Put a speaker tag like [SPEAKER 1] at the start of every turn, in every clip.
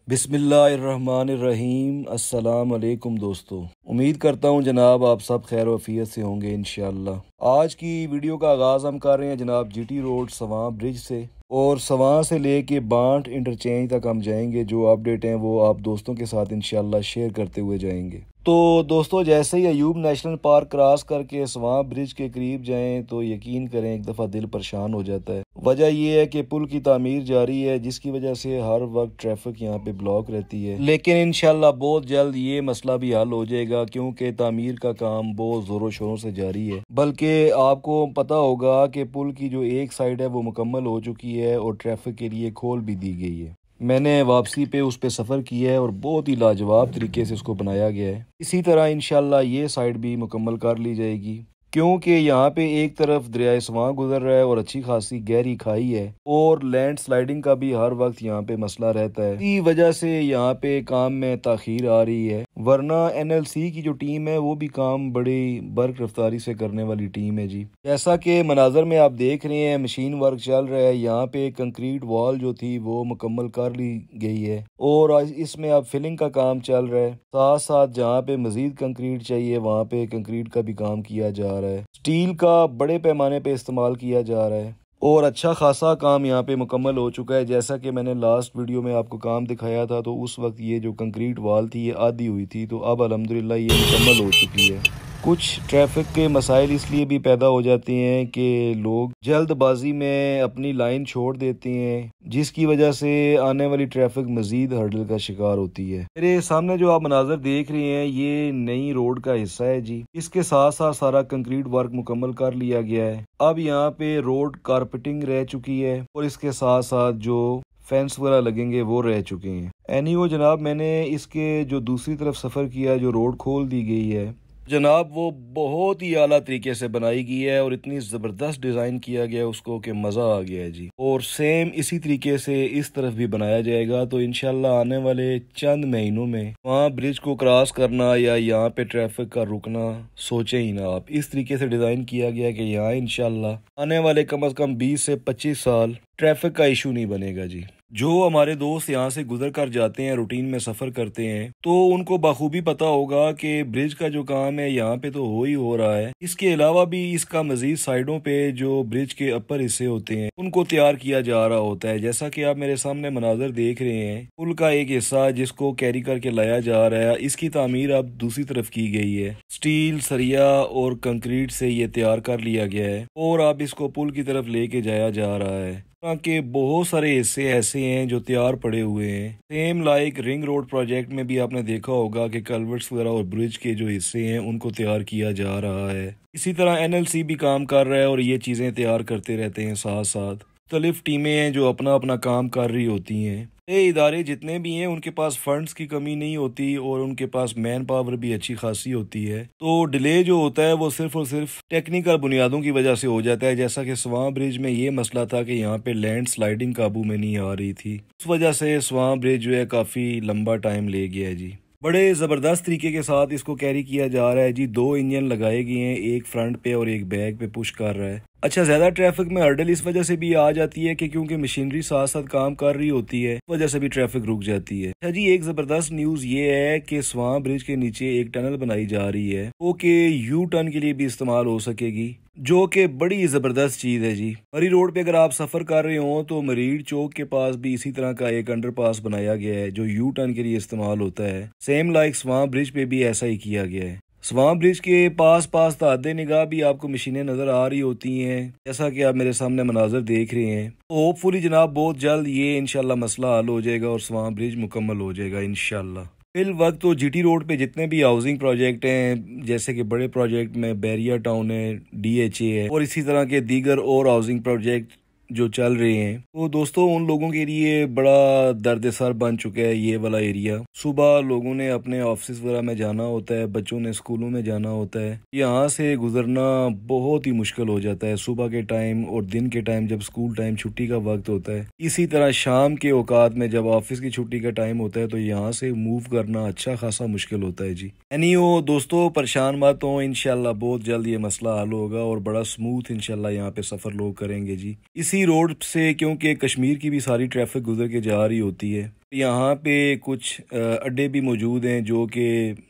[SPEAKER 1] बिस्मिल्लाहिर्रहमानिर्रहीम। अस्सलाम वालेकुम दोस्तों। उम्मीद करता हूँ जनाब आप सब खैर वफ़ियत से होंगे इंशाअल्लाह। आज की वीडियो का आगाज़ हम कर रहे हैं जनाब जीटी रोड सवां ब्रिज से, और सवां से लेके बांट इंटरचेंज तक हम जाएंगे। जो अपडेट हैं वो आप दोस्तों के साथ इंशाअल्लाह शेयर करते हुए जाएंगे। तो दोस्तों, जैसे ही अयूब नेशनल पार्क क्रॉस करके सवां ब्रिज के करीब जाएं तो यकीन करें एक दफ़ा दिल परेशान हो जाता है। वजह यह है कि पुल की तामीर जारी है, जिसकी वजह से हर वक्त ट्रैफिक यहाँ पे ब्लॉक रहती है। लेकिन इंशाल्लाह बहुत जल्द ये मसला भी हल हो जाएगा, क्योंकि तामीर का काम बहुत ज़ोरों शोरों से जारी है। बल्कि आपको पता होगा कि पुल की जो एक साइड है वो मुकम्मल हो चुकी है और ट्रैफिक के लिए खोल भी दी गई है। मैंने वापसी पे उस पे सफ़र किया है और बहुत ही लाजवाब तरीके से उसको बनाया गया है। इसी तरह इंशाल्लाह ये साइड भी मुकम्मल कर ली जाएगी, क्योंकि यहाँ पे एक तरफ दरिया सवां गुजर रहा है और अच्छी खासी गहरी खाई है, और लैंड स्लाइडिंग का भी हर वक्त यहाँ पे मसला रहता है। इसी वजह से यहाँ पे काम में ताखीर आ रही है, वरना एनएलसी की जो टीम है वो भी काम बड़ी बर्क रफ्तारी से करने वाली टीम है जी। जैसा कि मनाजर में आप देख रहे हैं मशीन वर्क चल रहा है। यहाँ पे कंक्रीट वॉल जो थी वो मुकम्मल कर ली गई है और इसमें अब फिलिंग का काम चल रहा है। साथ साथ जहाँ पे मजीद कंक्रीट चाहिए वहाँ पे कंक्रीट का भी काम किया जा रहा है। स्टील का बड़े पैमाने पे इस्तेमाल किया जा रहा है और अच्छा खासा काम यहाँ पे मुकम्मल हो चुका है। जैसा कि मैंने लास्ट वीडियो में आपको काम दिखाया था, तो उस वक्त ये जो कंक्रीट वॉल थी ये आधी हुई थी, तो अब अल्हम्दुलिल्लाह ये मुकम्मल हो चुकी है। कुछ ट्रैफिक के मसाइल इसलिए भी पैदा हो जाते हैं कि लोग जल्दबाजी में अपनी लाइन छोड़ देते हैं, जिसकी वजह से आने वाली ट्रैफिक मजीद हर्डल का शिकार होती है। मेरे सामने जो आप मनाजर देख रहे हैं ये नई रोड का हिस्सा है जी। इसके साथ साथ सारा कंक्रीट वर्क मुकम्मल कर लिया गया है। अब यहाँ पे रोड कारपेटिंग रह चुकी है और इसके साथ साथ जो फेंस वगैरह लगेंगे वो रह चुके हैं। एनीहो जनाब, मैंने इसके जो दूसरी तरफ सफ़र किया, जो रोड खोल दी गई है जनाब, वो बहुत ही आला तरीके से बनाई गई है और इतनी ज़बरदस्त डिज़ाइन किया गया है उसको कि मज़ा आ गया है जी। और सेम इसी तरीके से इस तरफ भी बनाया जाएगा। तो इंशाल्लाह आने वाले चंद महीनों में वहाँ ब्रिज को क्रॉस करना या यहाँ पे ट्रैफिक का रुकना सोचे ही ना आप। इस तरीके से डिज़ाइन किया गया है कि यहाँ इंशाल्लाह आने वाले कम से कम 20 से 25 साल ट्रैफिक का इशू नहीं बनेगा जी। जो हमारे दोस्त यहाँ से गुजर कर जाते हैं, रूटीन में सफ़र करते हैं, तो उनको बखूबी पता होगा कि ब्रिज का जो काम है यहाँ पे तो हो रहा है। इसके अलावा भी इसका मजीद साइडों पे जो ब्रिज के अपर हिस्से होते हैं उनको तैयार किया जा रहा होता है। जैसा कि आप मेरे सामने मनाजर देख रहे हैं, पुल का एक हिस्सा जिसको कैरी करके लाया जा रहा है, इसकी तामीर अब दूसरी तरफ की गई है। स्टील, सरिया और कंक्रीट से ये तैयार कर लिया गया है और अब इसको पुल की तरफ लेके जाया जा रहा है। के बहुत सारे हिस्से ऐसे हैं जो तैयार पड़े हुए हैं। Same like ring road project में भी आपने देखा होगा कि कल्वर्ट्स वगैरह और ब्रिज के जो हिस्से हैं उनको तैयार किया जा रहा है। इसी तरह एनएलसी भी काम कर रहा है और ये चीज़ें तैयार करते रहते हैं। साथ साथ मुख्तलिफ टीमें हैं जो अपना अपना काम कर रही होती हैं। ये इदारे जितने भी हैं उनके पास फंड्स की कमी नहीं होती और उनके पास मैन पावर भी अच्छी खासी होती है। तो डिले जो होता है वो सिर्फ और सिर्फ टेक्निकल बुनियादों की वजह से हो जाता है। जैसा कि सवां ब्रिज में ये मसला था कि यहाँ पे लैंड स्लाइडिंग काबू में नहीं आ रही थी, उस वजह से सवां ब्रिज जो है काफ़ी लंबा टाइम ले गया है जी। बड़े ज़बरदस्त तरीके के साथ इसको कैरी किया जा रहा है जी। 2 इंजन लगाए गए हैं, एक फ्रंट पे और एक बैक पे पुश कर रहा है। अच्छा, ज़्यादा ट्रैफिक में हर्डल इस वजह से भी आ जाती है कि क्योंकि मशीनरी साथ साथ काम कर रही होती है, इस वजह से भी ट्रैफिक रुक जाती है। अच्छा जी, एक ज़बरदस्त न्यूज़ ये है कि सवां ब्रिज के नीचे एक टनल बनाई जा रही है, वो कि यू टर्न के लिए भी इस्तेमाल हो सकेगी, जो कि बड़ी ज़बरदस्त चीज़ है जी। मरी रोड पे अगर आप सफ़र कर रहे हो तो मरीड चौक के पास भी इसी तरह का एक अंडरपास बनाया गया है जो यू टर्न के लिए इस्तेमाल होता है। सेम लाइक सवां ब्रिज पे भी ऐसा ही किया गया है। सवां ब्रिज के पास पास तादे निगाह भी आपको मशीनें नज़र आ रही होती हैं, जैसा कि आप मेरे सामने मनाजर देख रहे हैं। तो होपफुली जनाब बहुत जल्द ये इंशाल्लाह मसला हल हो जाएगा और सवां ब्रिज मुकम्मल हो जाएगा इंशाल्लाह। फिल वक्त तो जीटी रोड पे जितने भी हाउसिंग प्रोजेक्ट हैं, जैसे कि बड़े प्रोजेक्ट में बैरिया टाउन है, डीएचए है और इसी तरह के दीगर और हाउसिंग प्रोजेक्ट जो चल रहे हैं, तो दोस्तों उन लोगों के लिए बड़ा दर्द-ए-सर बन चुका है ये वाला एरिया। सुबह लोगों ने अपने ऑफिस वगैरह में जाना होता है, बच्चों ने स्कूलों में जाना होता है, यहाँ से गुजरना बहुत ही मुश्किल हो जाता है सुबह के टाइम और दिन के टाइम जब स्कूल टाइम छुट्टी का वक्त होता है। इसी तरह शाम के औकात में जब ऑफिस की छुट्टी का टाइम होता है तो यहाँ से मूव करना अच्छा खासा मुश्किल होता है जी। एनीहो दोस्तों, परेशान मत हो, इंशाल्लाह बहुत जल्द ये मसला हल होगा और बड़ा स्मूथ इंशाल्लाह यहाँ पे सफ़र लोग करेंगे जी। इसी इसी रोड से क्योंकि कश्मीर की भी सारी ट्रैफिक गुजर के जा रही होती है, यहाँ पे कुछ अड्डे भी मौजूद हैं जो कि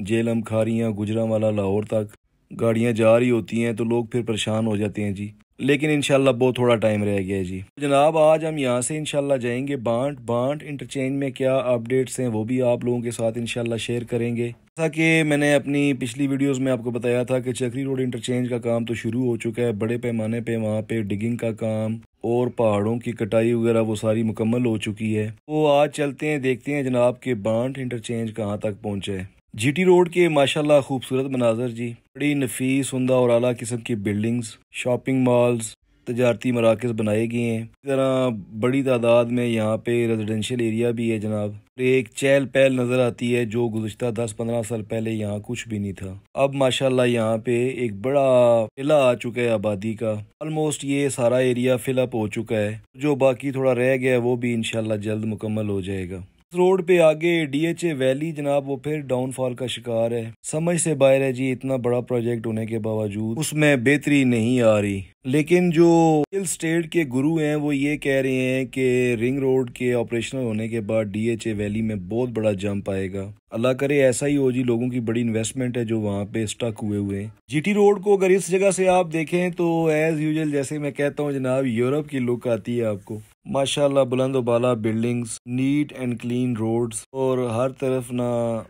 [SPEAKER 1] जेलम, खारियाँ, गुजरांवाला, लाहौर तक गाड़ियाँ जा रही होती हैं, तो लोग फिर परेशान हो जाते हैं जी। लेकिन इंशाल्लाह बहुत थोड़ा टाइम रह गया है जी। जनाब आज हम यहाँ से इंशाल्लाह जाएंगे बांट इंटरचेंज में क्या अपडेट्स हैं वो भी आप लोगों के साथ इंशाल्लाह शेयर करेंगे। जैसा कि मैंने अपनी पिछली वीडियोस में आपको बताया था कि चक्री रोड इंटरचेंज का काम तो शुरू हो चुका है, बड़े पैमाने पे वहाँ पे डिगिंग का काम और पहाड़ों की कटाई वगैरह वो सारी मुकम्मल हो चुकी है। तो आज चलते हैं, देखते हैं जनाब के बांट इंटरचेंज कहाँ तक पहुँचे है। जीटी रोड के माशाल्लाह खूबसूरत मनाजर जी, बड़ी नफीस, उम्दा और आला किस्म की बिल्डिंग्स, शॉपिंग मॉल्स, तजारती मराकज़ बनाए गए हैं। इस तरह बड़ी तादाद में यहाँ पे रेजिडेंशियल एरिया भी है जनाब। एक चहल पहल नज़र आती है जो गुज़श्ता 10-15 साल पहले यहाँ कुछ भी नहीं था। अब माशाल्लाह यहाँ पे एक बड़ा किला आ चुका है आबादी का। ऑलमोस्ट ये सारा एरिया फिलअप हो चुका है, जो बाकी थोड़ा रह गया है वो भी इंशाल्लाह जल्द मुकम्मल हो जाएगा। रोड पे आगे डीएचए वैली जनाब वो फिर डाउनफॉल का शिकार है। समझ से बाहर है जी, इतना बड़ा प्रोजेक्ट होने के बावजूद उसमें बेहतरी नहीं आ रही। लेकिन जो हिल स्टेट के गुरु हैं वो ये कह रहे हैं कि रिंग रोड के ऑपरेशनल होने के बाद डीएचए वैली में बहुत बड़ा जंप आएगा। अल्लाह करे ऐसा ही हो जी, लोगों की बड़ी इन्वेस्टमेंट है जो वहाँ पे स्टक हुए हैं। जीटी रोड को अगर इस जगह से आप देखें तो एज यूजुअल जैसे मैं कहता हूँ जनाब, यूरोप की लुक आती है आपको। माशाल्लाह बुलंद बाला buildings, neat and clean roads और हर तरफ ना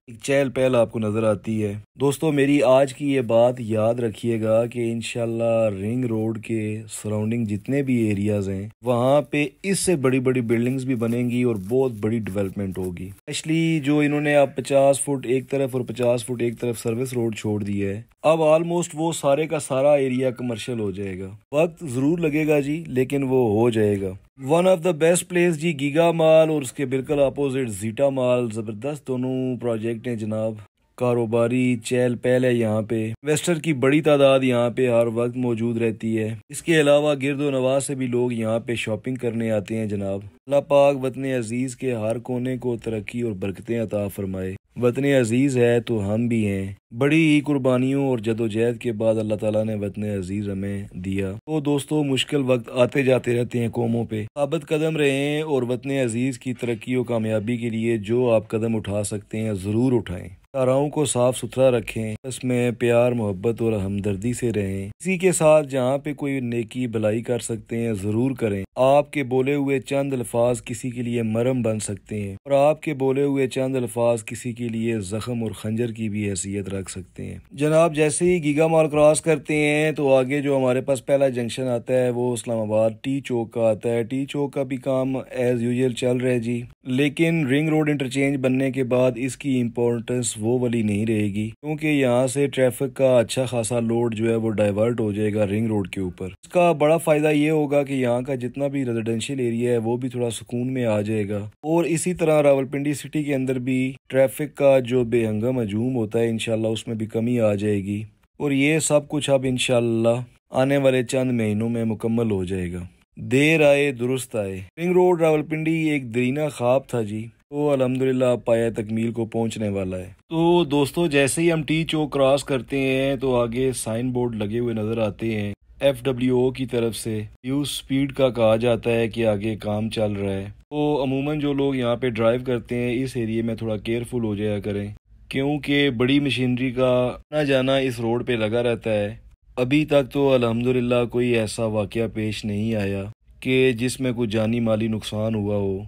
[SPEAKER 1] एक चहल पहल आपको नजर आती है। दोस्तों मेरी आज की ये बात याद रखिएगा कि इंशाल्लाह रिंग रोड के सराउंडिंग जितने भी एरियाज हैं वहाँ पे इससे बड़ी बड़ी बिल्डिंग्स भी बनेंगी और बहुत बड़ी डेवलपमेंट होगी। स्पेशली जो इन्होंने अब 50 फुट एक तरफ और 50 फुट एक तरफ सर्विस रोड छोड़ दी है, अब ऑलमोस्ट वो सारे का सारा एरिया कमर्शियल हो जाएगा। वक्त जरूर लगेगा जी, लेकिन वो हो जाएगा। One of the best place जी गीगा माल और उसके बिल्कुल अपोजिट जीटा माल, जबरदस्त दोनों प्रोजेक्ट हैं जनाब। कारोबारी चहल पहल है यहाँ पे, इन्वेस्टर की बड़ी तादाद यहाँ पे हर वक्त मौजूद रहती है। इसके अलावा गिरदो नवाज से भी लोग यहाँ पे शॉपिंग करने आते हैं जनाब। अल्लाह पाक वतन अजीज के हर कोने को तरक्की और बरकतें अता फरमाए। वतन अजीज है तो हम भी हैं। बड़ी ही कुर्बानियों और जदोजहद के बाद अल्लाह ताला ने वतन अजीज हमें दिया। तो दोस्तों मुश्किल वक्त आते जाते रहते हैं कौमों पे, साबित कदम रहें और वतन अजीज की तरक्की और कामयाबी के लिए जो आप कदम उठा सकते हैं ज़रूर उठाएं। ताराओं को साफ सुथरा रखें, इसमें प्यार मोहब्बत और हमदर्दी से रहें। किसी के साथ जहाँ पे कोई नेकी भलाई कर सकते हैं ज़रूर करें। आपके बोले हुए चंद अल्फाज किसी के लिए मरहम बन सकते हैं और आपके बोले हुए चंद अल्फाज किसी के लिए जख्म और खंजर की भी हैसियत रख सकते हैं जनाब। जैसे ही गीगा माल क्रॉस करते हैं तो आगे जो हमारे पास पहला जंक्शन आता है वो इस्लामाबाद टी चौक का आता है। टी चौक का भी काम एज यूजुअल चल रहा है जी, लेकिन रिंग रोड इंटरचेंज बनने के बाद इसकी इम्पोर्टेंस वो वाली नहीं रहेगी, क्योंकि यहाँ से ट्रैफिक का अच्छा खासा लोड जो है वो डाइवर्ट हो जाएगा रिंग रोड के ऊपर। इसका बड़ा फायदा ये होगा कि यहाँ का जितना भी रेजिडेंशियल एरिया है वो भी थोड़ा सुकून में आ जाएगा और इसी तरह रावलपिंडी सिटी के अंदर भी ट्रैफिक का जो बेहंगम हजूम होता है इंशाल्लाह उसमें भी कमी आ जाएगी और ये सब कुछ अब इंशाल्लाह आने वाले चंद महीनों में मुकम्मल हो जाएगा। देर आए दुरुस्त आए। रिंग रोड रावलपिंडी एक दरीना ख्वाब था जी, तो अल्हम्दुलिल्लाह पाया तकमील को पहुंचने वाला है। तो दोस्तों जैसे ही हम टी चौक क्रॉस करते हैं तो आगे साइन बोर्ड लगे हुए नजर आते हैं। FWO की तरफ से यूज स्पीड का कहा जाता है कि आगे काम चल रहा है। तो अमूमन जो लोग यहाँ पे ड्राइव करते हैं इस एरिया में थोड़ा केयरफुल हो जाया करें, क्योंकि बड़ी मशीनरी का आना जाना इस रोड पे लगा रहता है। अभी तक तो अल्हम्दुलिल्लाह कोई ऐसा वाकया पेश नहीं आया कि जिसमें कोई जानी माली नुकसान हुआ हो।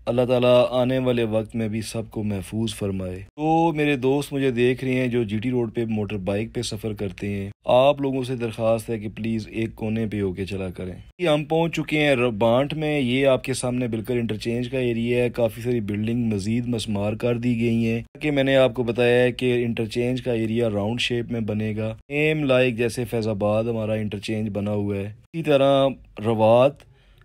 [SPEAKER 1] अल्लाह ताला आने वाले वक्त में भी सबको महफूज फरमाए। तो मेरे दोस्त मुझे देख रहे हैं जो जीटी रोड पे मोटर बाइक पे सफ़र करते हैं, आप लोगों से दरख्वास्त है कि प्लीज़ एक कोने पे होके चला करें। हम पहुंच चुके हैं बांट में। ये आपके सामने बिल्कुल इंटरचेंज का एरिया है। काफ़ी सारी बिल्डिंग मजीद मस्मार कर दी गई हैं कि मैंने आपको बताया है कि इंटरचेंज का एरिया राउंड शेप में बनेगा, सेम लाइक जैसे फैजाबाद हमारा इंटरचेंज बना हुआ है। इसी तरह रवात,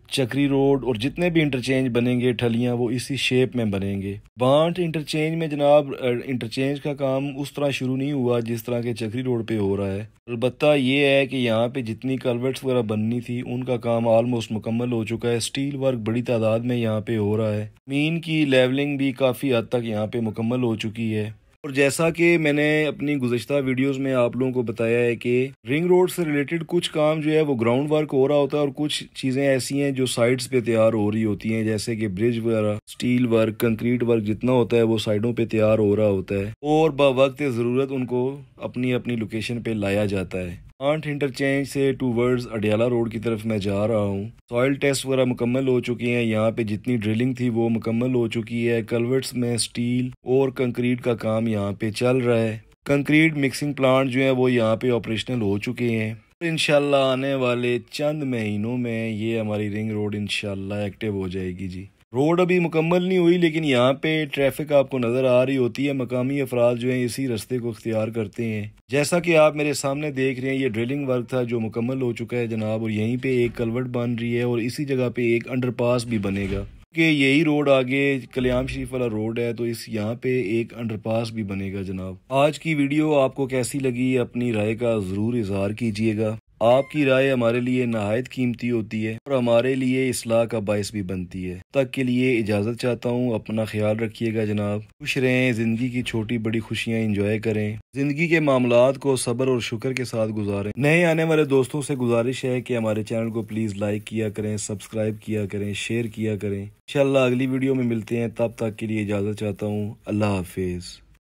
[SPEAKER 1] चक्री रोड और जितने भी इंटरचेंज बनेंगे ठलियां वो इसी शेप में बनेंगे। बांट इंटरचेंज में जनाब इंटरचेंज का काम उस तरह शुरू नहीं हुआ जिस तरह के चक्री रोड पे हो रहा है। अलबत्ता ये है कि यहाँ पे जितनी कल्वर्ट्स वगैरह बननी थी उनका काम ऑलमोस्ट मुकम्मल हो चुका है। स्टील वर्क बड़ी तादाद में यहाँ पे हो रहा है। मीन की लेवलिंग भी काफ़ी हद तक यहाँ पे मुकम्मल हो चुकी है और जैसा कि मैंने अपनी गुज़श्ता वीडियोस में आप लोगों को बताया है कि रिंग रोड से रिलेटेड कुछ काम जो है वो ग्राउंड वर्क हो रहा होता है और कुछ चीज़ें ऐसी हैं जो साइड्स पे तैयार हो रही होती हैं, जैसे कि ब्रिज वगैरह, स्टील वर्क, कंक्रीट वर्क जितना होता है वो साइडों पे तैयार हो रहा होता है और बवक्त ज़रूरत उनको अपनी अपनी लोकेशन पे लाया जाता है। आंट इंटरचेंज से टूवर्ड्स अडियाला रोड की तरफ मैं जा रहा हूँ। सॉइल टेस्ट वगैरह मुकम्मल हो चुकी हैं, यहाँ पे जितनी ड्रिलिंग थी वो मुकम्मल हो चुकी है। कलवर्ट्स में स्टील और कंक्रीट का काम यहाँ पे चल रहा है। कंक्रीट मिक्सिंग प्लांट जो है वो यहाँ पे ऑपरेशनल हो चुके हैं। इंशाल्लाह आने वाले चंद महीनों में ये हमारी रिंग रोड इंशाल्लाह एक्टिव हो जाएगी जी। रोड अभी मुकम्मल नहीं हुई, लेकिन यहाँ पे ट्रैफिक आपको नज़र आ रही होती है। मकामी अफराद जो हैं इसी रास्ते को इख्तियार करते हैं। जैसा कि आप मेरे सामने देख रहे हैं, ये ड्रिलिंग वर्क था जो मुकम्मल हो चुका है जनाब, और यहीं पे एक कलवर्ट बन रही है और इसी जगह पे एक अंडरपास भी बनेगा कि यही रोड आगे कल्याण शरीफ वाला रोड है, तो इस यहाँ पे एक अंडरपास भी बनेगा जनाब। आज की वीडियो आपको कैसी लगी, अपनी राय का ज़रूर इजहार कीजिएगा। आपकी राय हमारे लिए नहायत कीमती होती है और हमारे लिए इस्लाह का बायस भी बनती है। तक के लिए इजाज़त चाहता हूँ। अपना ख्याल रखिएगा जनाब। खुश रहें, ज़िंदगी की छोटी बड़ी खुशियाँ इंजॉय करें, ज़िंदगी के मामलात को सब्र और शुक्र के साथ गुजारें। नए आने वाले दोस्तों से गुजारिश है कि हमारे चैनल को प्लीज़ लाइक किया करें, सब्सक्राइब किया करें, शेयर किया करें। इंशाल्लाह अगली वीडियो में मिलते हैं, तब तक के लिए इजाज़त चाहता हूँ। अल्लाह हाफिज़।